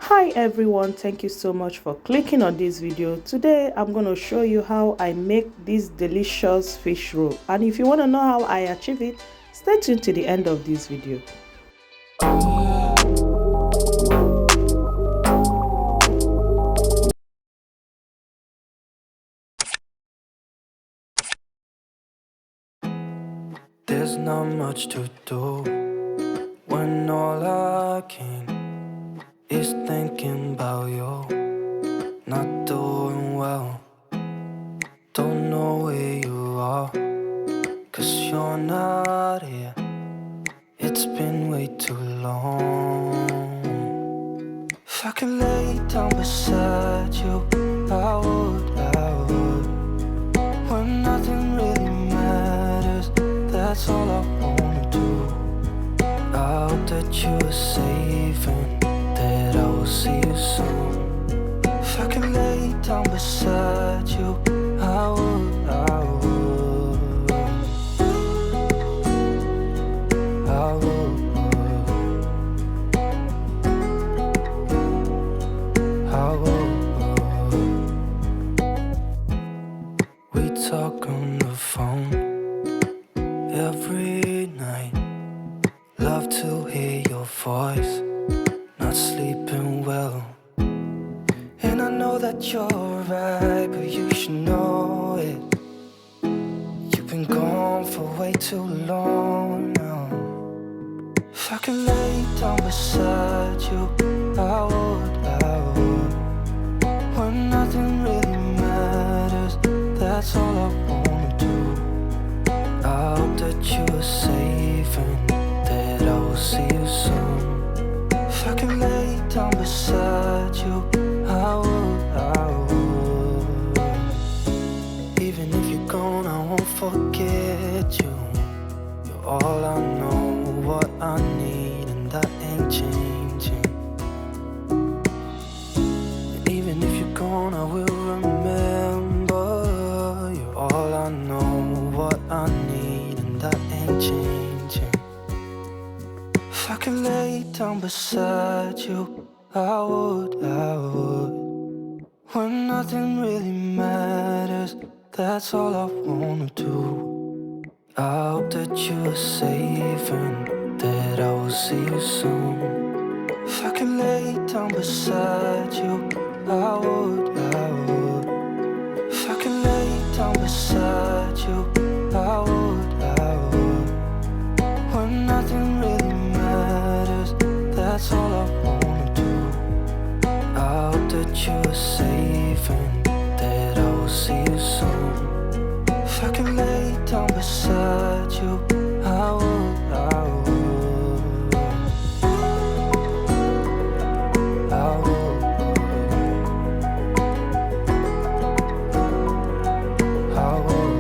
Hi everyone, thank you so much for clicking on this video. Today I'm going to show you how I make this delicious fish roll, and if you want to know how I achieve it, stay tuned to the end of this video. There's not much to do when all I can is thinking about you. Not doing well, don't know where you are, 'cause you're not here. It's been way too long. If I could lay down beside you, I would, when nothing really matters, that's all I wanna do. I hope that you are safe and that I will see you soon. If I could lay down beside you, I would, I would, I would, I would. We talk on the phone every night. Love to hear your voice. Not sleeping well, and I know that you're right, but you should know it. You've been gone for way too long now. If I could lay down beside you, I would, when nothing really matters, that's all I wanna do. I hope that you are safe and that I will see you soon. If I could lay down beside you, I would, even if you're gone, I won't forget you. You're all I know, what I need, and that ain't changing. And even if you're gone, I will remember. You're all I know, what I need, and that ain't changing. If I could lay down beside you, I would, when nothing really matters, that's all I wanna do. I hope that you are safe and that I will see you soon. If I could lay down beside you, I would, if I could lay down beside you, I would, when nothing really matters, that's all I wanna do. I hope that you are safe and that I will see you soon. If I could lay down beside you, I would, I would, I would, I would.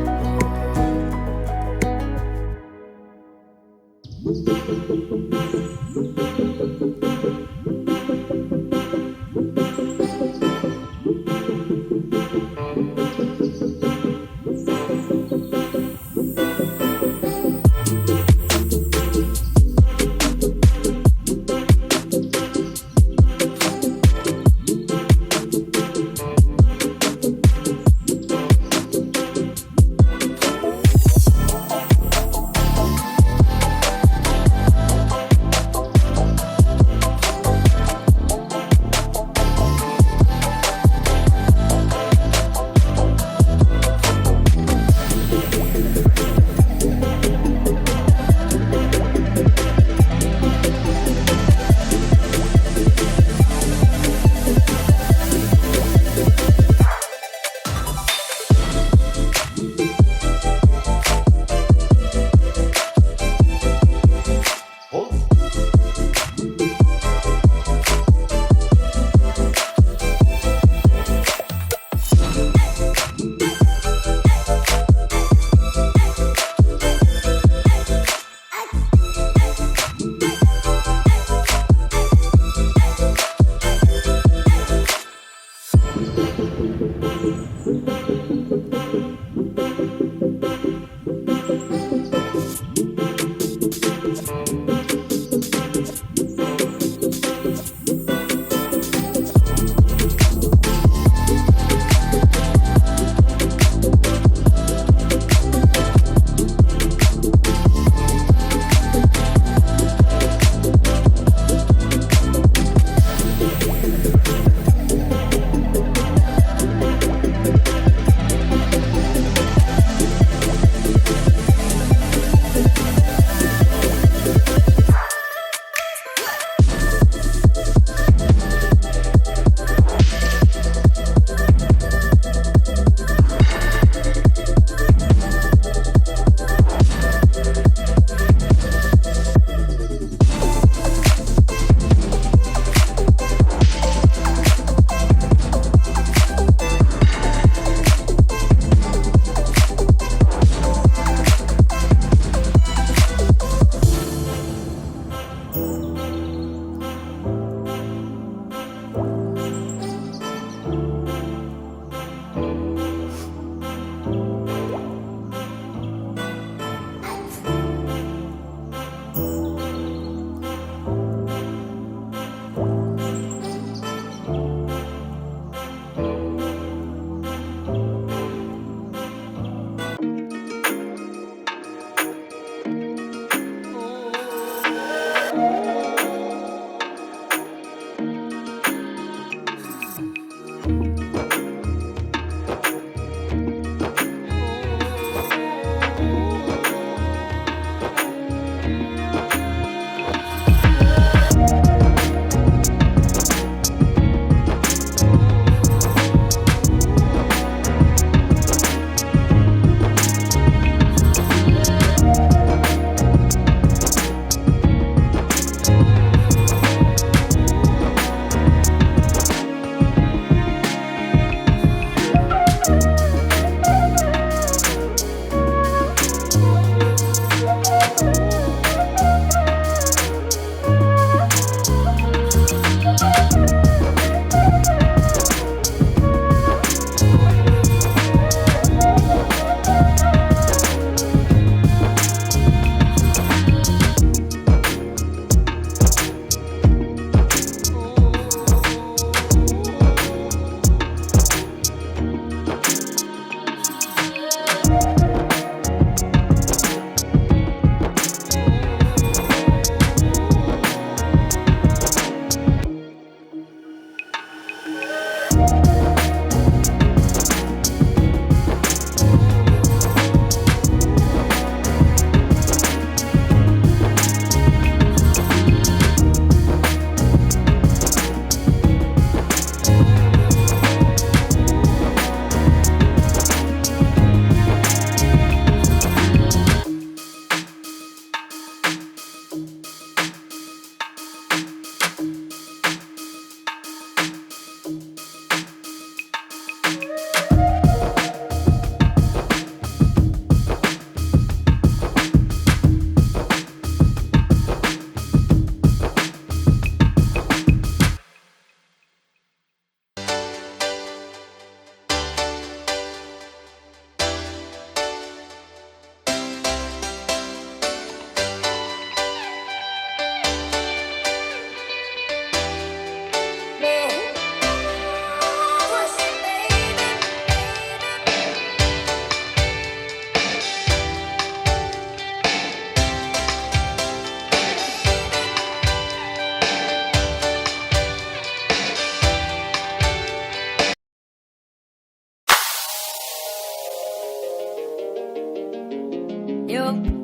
You